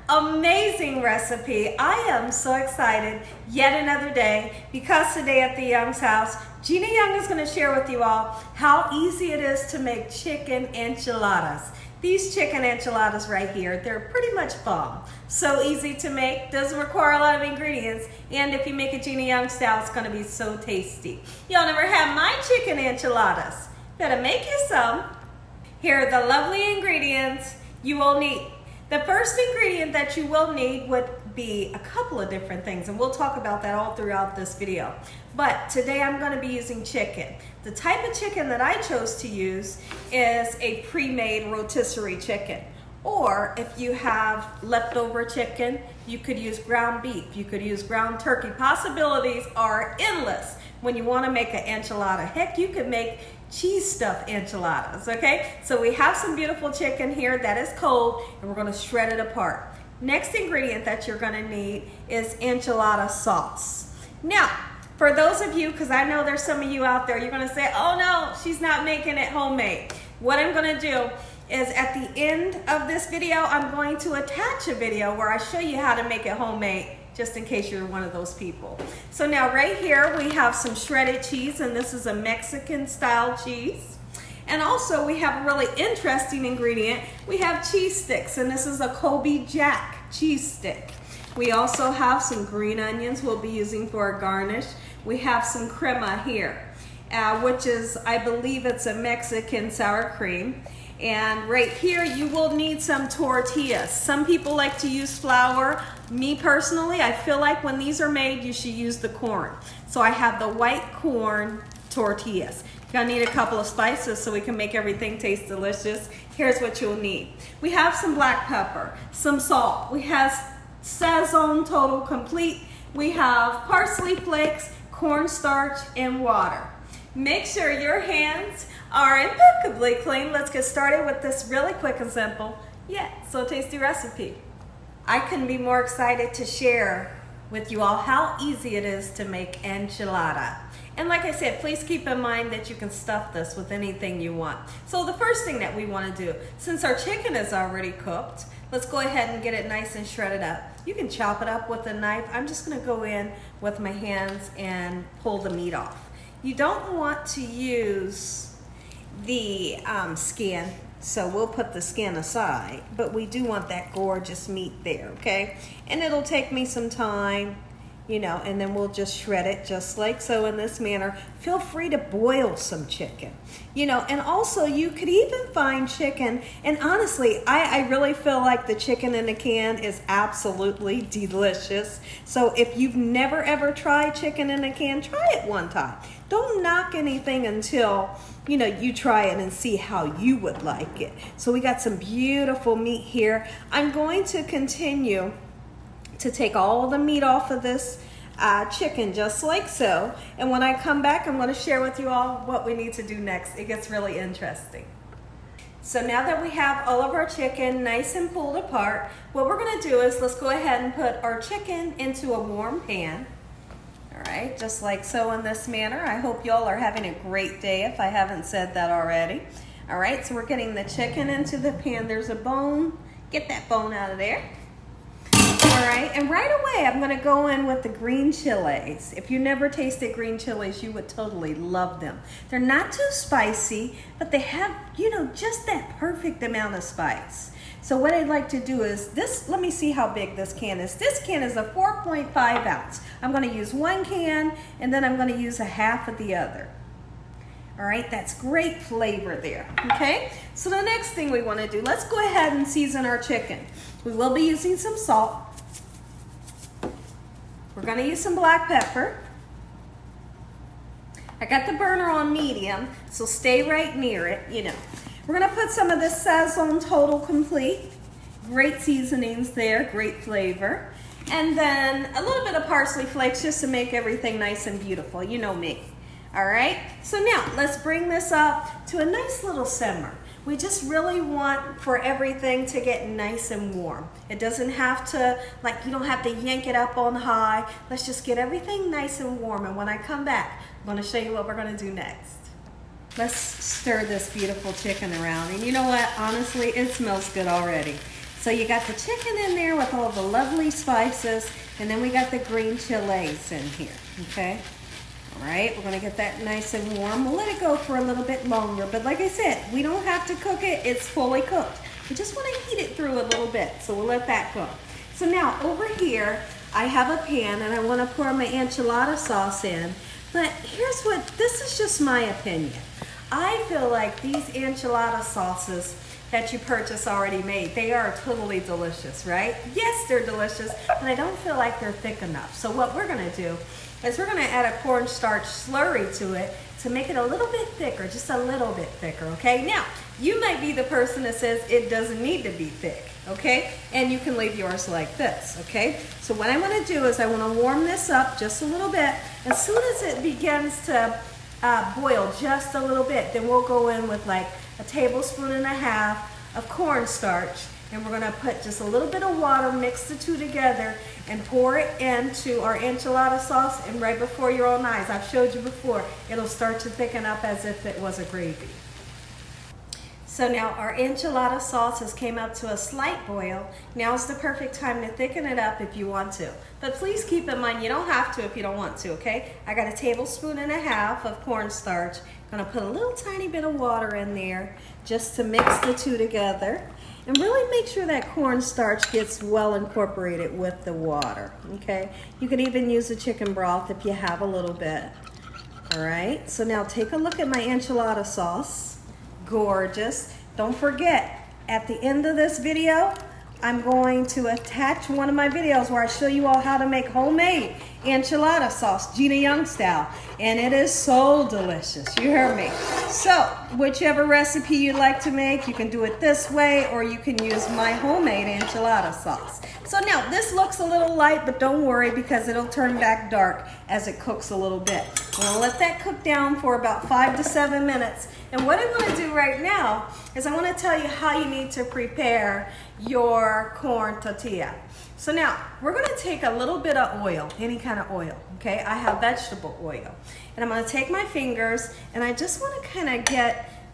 amazing recipe. I am so excited yet another day because today at the Young's house, Gina Young is going to share with you all how easy it is to make chicken enchiladas. These chicken enchiladas right here, they're pretty much bomb. So easy to make, doesn't require a lot of ingredients, and if you make a Gina Young style, it's going to be so tasty. Y'all never had my chicken enchiladas? Better make you some. Here are the lovely ingredients you will need. The first ingredient that you will need would be a couple of different things, and we'll talk about that all throughout this video. But today I'm going to be using chicken. The type of chicken that I chose to use is a pre-made rotisserie chicken. Or if you have leftover chicken, you could use ground beef, you could use ground turkey. Possibilities are endless when you want to make an enchilada. Heck, you could make cheese stuffed enchiladas, okay? So we have some beautiful chicken here that is cold, and we're going to shred it apart. Next ingredient that you're going to need is enchilada sauce. Now, for those of you, because I know there's some of you out there, you're going to say, oh no, she's not making it homemade. What I'm going to do is at the end of this video, I'm going to attach a video where I show you how to make it homemade, just in case you're one of those people. So now right here we have some shredded cheese, and this is a Mexican style cheese. And also we have a really interesting ingredient. We have cheese sticks, and this is a Colby Jack cheese stick. We also have some green onions we'll be using for a garnish. We have some crema here, which is, I believe it's a Mexican sour cream. And right here you will need some tortillas. Some people like to use flour. Me personally, I feel like when these are made, you should use the corn. So I have the white corn tortillas. You're gonna need a couple of spices so we can make everything taste delicious. Here's what you'll need. We have some black pepper, some salt. We have sazon total complete. We have parsley flakes, cornstarch, and water. Make sure your hands are impeccably clean. Let's get started with this really quick and simple, yet so tasty recipe. I couldn't be more excited to share with you all how easy it is to make enchilada. And like I said, please keep in mind that you can stuff this with anything you want. So the first thing that we want to do, since our chicken is already cooked, let's go ahead and get it nice and shredded up. You can chop it up with a knife. I'm just going to go in with my hands and pull the meat off. You don't want to use the skin, so we'll put the skin aside, but we do want that gorgeous meat there, okay? And it'll take me some time, you know, and then we'll just shred it just like so in this manner. Feel free to boil some chicken, you know, and also you could even find chicken, and honestly, I really feel like the chicken in a can is absolutely delicious. So if you've never ever tried chicken in a can, try it one time. Don't knock anything until, you know, you try it and see how you would like it. So we got some beautiful meat here. I'm going to continue to take all the meat off of this chicken just like so. And when I come back, I'm going to share with you all what we need to do next. It gets really interesting. So now that we have all of our chicken nice and pulled apart, what we're going to do is let's go ahead and put our chicken into a warm pan. All right, just like so in this manner. I hope y'all are having a great day if I haven't said that already. All right, so we're getting the chicken into the pan. There's a bone. Get that bone out of there. All right, and right away I'm gonna go in with the green chilies. If you never tasted green chilies, you would totally love them. They're not too spicy, but they have, you know, just that perfect amount of spice. So what I'd like to do is this, let me see how big this can is. This can is a 4.5 ounce. I'm gonna use one can, and then I'm gonna use a half of the other. All right, that's great flavor there, okay? So the next thing we wanna do, let's go ahead and season our chicken. We will be using some salt. We're gonna use some black pepper. I got the burner on medium, so stay right near it, you know. We're gonna put some of this sazon total complete. Great seasonings there, great flavor. And then a little bit of parsley flakes just to make everything nice and beautiful, you know me. All right, so now let's bring this up to a nice little simmer. We just really want for everything to get nice and warm. It doesn't have to, like, you don't have to yank it up on high. Let's just get everything nice and warm. And when I come back, I'm gonna show you what we're gonna do next. Let's stir this beautiful chicken around. And you know what, honestly, it smells good already. So you got the chicken in there with all the lovely spices, and then we got the green chilies in here, okay? All right, we're gonna get that nice and warm. We'll let it go for a little bit longer, but like I said, we don't have to cook it, it's fully cooked. We just wanna heat it through a little bit, so we'll let that go. So now over here, I have a pan and I wanna pour my enchilada sauce in, but here's what, this is just my opinion. I feel like these enchilada sauces that you purchase already made, they are totally delicious, right? Yes, they're delicious, but I don't feel like they're thick enough. So what we're gonna do is we're gonna add a cornstarch slurry to it to make it a little bit thicker, just a little bit thicker, okay? Now, you might be the person that says it doesn't need to be thick, okay? And you can leave yours like this, okay? So what I wanna do is I wanna warm this up just a little bit. As soon as it begins to boil just a little bit, then we'll go in with like a tablespoon and a half of cornstarch, and we're gonna put just a little bit of water, mix the two together, and pour it into our enchilada sauce. And right before your own eyes, I've showed you before, it'll start to thicken up as if it was a gravy. So now our enchilada sauce has came up to a slight boil. Now's the perfect time to thicken it up if you want to. But please keep in mind, you don't have to if you don't want to, okay? I got a tablespoon and a half of cornstarch. Gonna put a little tiny bit of water in there just to mix the two together. And really make sure that cornstarch gets well incorporated with the water, okay? You can even use the chicken broth if you have a little bit. All right, so now take a look at my enchilada sauce. Gorgeous. Don't forget, at the end of this video, I'm going to attach one of my videos where I show you all how to make homemade enchilada sauce, Gina Young Style. And it is so delicious, you heard me. So, whichever recipe you like to make, you can do it this way, or you can use my homemade enchilada sauce. So now, this looks a little light, but don't worry because it'll turn back dark as it cooks a little bit. I'm gonna let that cook down for about 5 to 7 minutes. And what I wanna do right now is I wanna tell you how you need to prepare your corn tortilla. So now, we're gonna take a little bit of oil, any kind of oil, okay? I have vegetable oil. And I'm gonna take my fingers and I just wanna kinda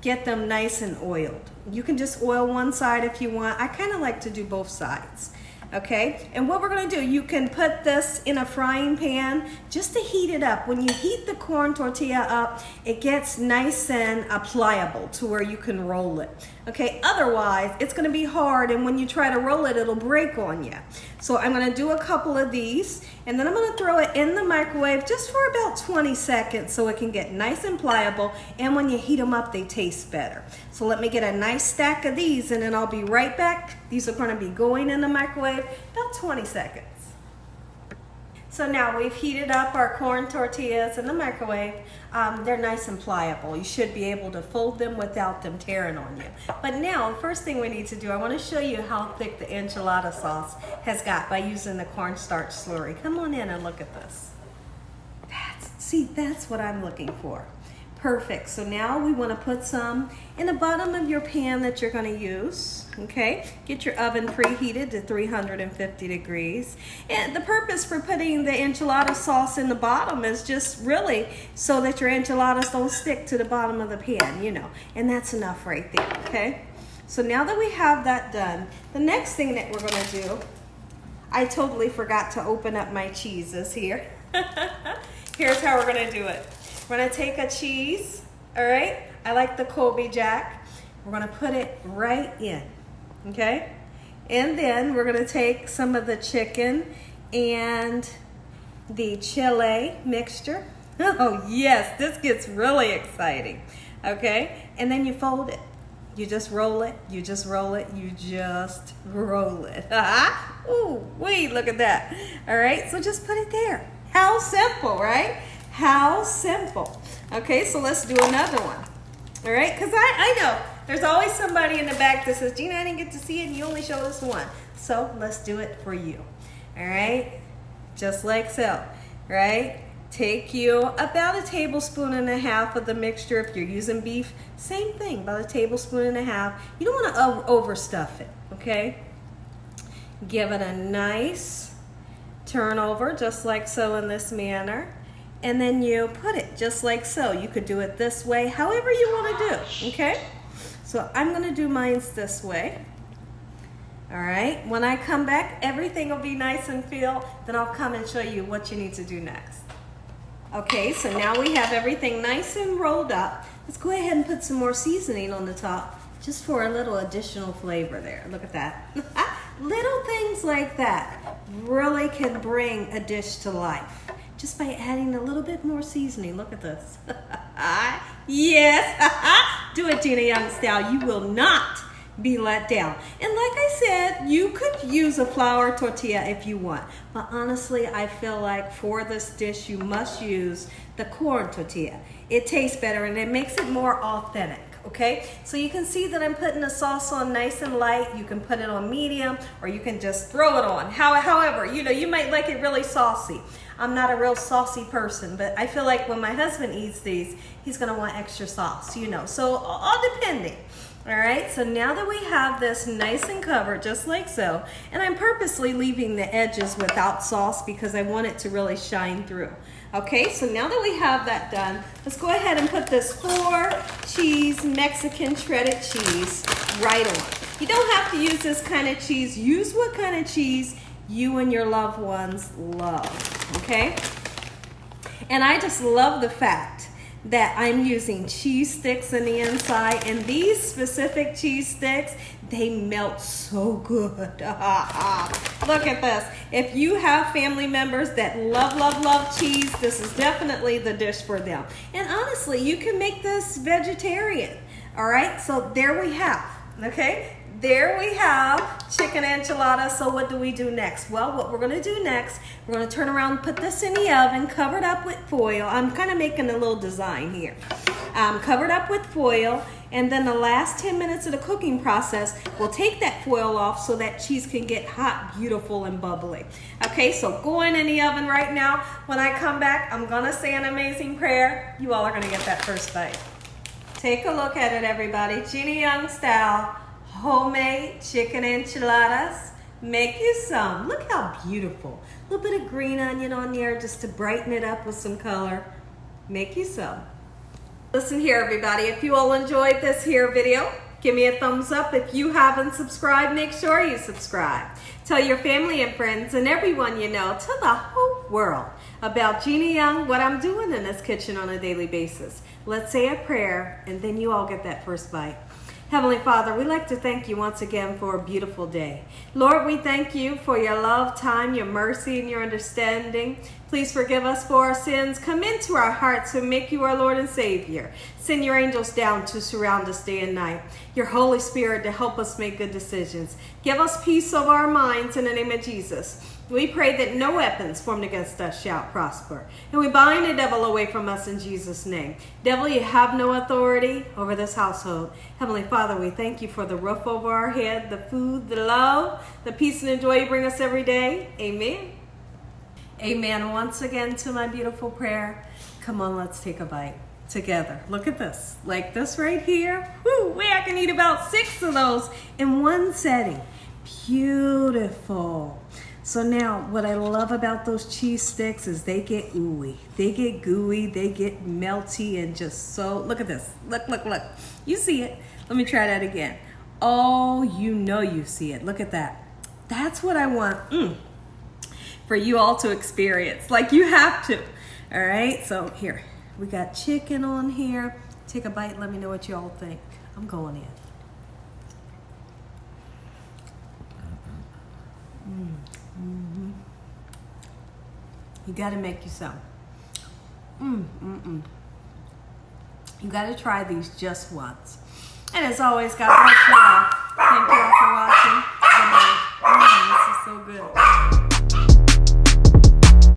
get them nice and oiled. You can just oil one side if you want. I kinda like to do both sides. Okay, and what we're gonna do, you can put this in a frying pan just to heat it up. When you heat the corn tortilla up, it gets nice and pliable to where you can roll it. Okay, otherwise it's gonna be hard, and when you try to roll it, it'll break on you. So I'm gonna do a couple of these, and then I'm gonna throw it in the microwave just for about 20 seconds so it can get nice and pliable, and when you heat them up, they taste better. So let me get a nice stack of these, and then I'll be right back. These are gonna be going in the microwave about 20 seconds. So now we've heated up our corn tortillas in the microwave. They're nice and pliable. You should be able to fold them without them tearing on you. But now, the first thing we need to do, I want to show you how thick the enchilada sauce has got by using the cornstarch slurry. Come on in and look at this. That's what I'm looking for. Perfect. So now we want to put some in the bottom of your pan that you're going to use. Okay, get your oven preheated to 350 degrees. And the purpose for putting the enchilada sauce in the bottom is just really so that your enchiladas don't stick to the bottom of the pan, you know, and that's enough right there. Okay, so now that we have that done, the next thing that we're going to do, I totally forgot to open up my cheeses here. Here's how we're going to do it. We're gonna take a cheese, all right? I like the Colby Jack. We're gonna put it right in, okay? And then we're gonna take some of the chicken and the chili mixture. Oh yes, this gets really exciting, okay? And then you fold it. You just roll it, you just roll it, you just roll it. Ooh, wait, look at that. All right, so just put it there. How simple, right? How simple. Okay, so let's do another one. All right, because I know there's always somebody in the back that says, Gina, I didn't get to see it and you only showed us one. So let's do it for you. All right, just like so, right? Take you about a tablespoon and a half of the mixture. If you're using beef, same thing, about a tablespoon and a half. You don't want to overstuff it, okay? Give it a nice turn over, just like so in this manner. And then you put it just like so. You could do it this way, however you want to do, okay? So I'm going to do mine this way. All right, when I come back, everything will be nice and filled. Then I'll come and show you what you need to do next. Okay, so now we have everything nice and rolled up. Let's go ahead and put some more seasoning on the top, just for a little additional flavor there. Look at that. Little things like that really can bring a dish to life, just by adding a little bit more seasoning. Look at this. Yes, do it Gina Young Style. You will not be let down. And like I said, you could use a flour tortilla if you want, but honestly I feel like for this dish you must use the corn tortilla. It tastes better and it makes it more authentic. Okay, so you can see that I'm putting the sauce on nice and light. You can put it on medium, or you can just throw it on. However, you might like it really saucy. I'm not a real saucy person, but I feel like when my husband eats these, he's gonna want extra sauce, so all depending. All right, so now that we have this nice and covered, just like so, and I'm purposely leaving the edges without sauce because I want it to really shine through. Okay, so now that we have that done, let's go ahead and put this 4-cheese Mexican shredded cheese right on. You don't have to use this kind of cheese. Use what kind of cheese you and your loved ones love, okay? And I just love the fact that I'm using cheese sticks in the inside, and these specific cheese sticks, they melt so good. Look at this. If you have family members that love cheese, this is definitely the dish for them. And honestly, you can make this vegetarian. All right, so there we have, okay? There we have chicken enchiladas. So what do we do next? Well, what we're gonna do next, we're gonna turn around and put this in the oven, covered up with foil. I'm kind of making a little design here. Covered up with foil, and then the last 10 minutes of the cooking process, we'll take that foil off so that cheese can get hot, beautiful, and bubbly. Okay, so going in the oven right now. When I come back, I'm gonna say an amazing prayer. You all are gonna get that first bite. Take a look at it, everybody. Gina Young Style. Homemade chicken enchiladas. Make you some. Look how beautiful. A little bit of green onion on there just to brighten it up with some color. Make you some. Listen here, everybody. If you all enjoyed this here video, give me a thumbs up. If you haven't subscribed, make sure you subscribe. Tell your family and friends and everyone you know, tell the whole world about Gina Young, what I'm doing in this kitchen on a daily basis. Let's say a prayer, and then you all get that first bite. Heavenly Father, we'd like to thank you once again for a beautiful day. Lord, we thank you for your love, time, your mercy, and your understanding. Please forgive us for our sins. Come into our hearts and make you our Lord and Savior. Send your angels down to surround us day and night. Your Holy Spirit to help us make good decisions. Give us peace of our minds in the name of Jesus. We pray that no weapons formed against us shall prosper. And we bind the devil away from us in Jesus' name. Devil, you have no authority over this household. Heavenly Father, we thank you for the roof over our head, the food, the love, the peace and the joy you bring us every day. Amen. Amen. Once again to my beautiful prayer. Come on, let's take a bite together. Look at this. Like this right here. Woo, I can eat about 6 of those in one setting. Beautiful. So now, what I love about those cheese sticks is they get ooey. They get gooey, they get melty, and just so, look at this. Look. You see it. Let me try that again. Oh, you see it. Look at that. That's what I want for you all to experience. Like you have to. All right, so here, we got chicken on here. Take a bite, let me know what you all think. I'm going in. You gotta make you some. You gotta try these just once. And as always, God bless you all. Thank you all for watching. Good night. This is so good.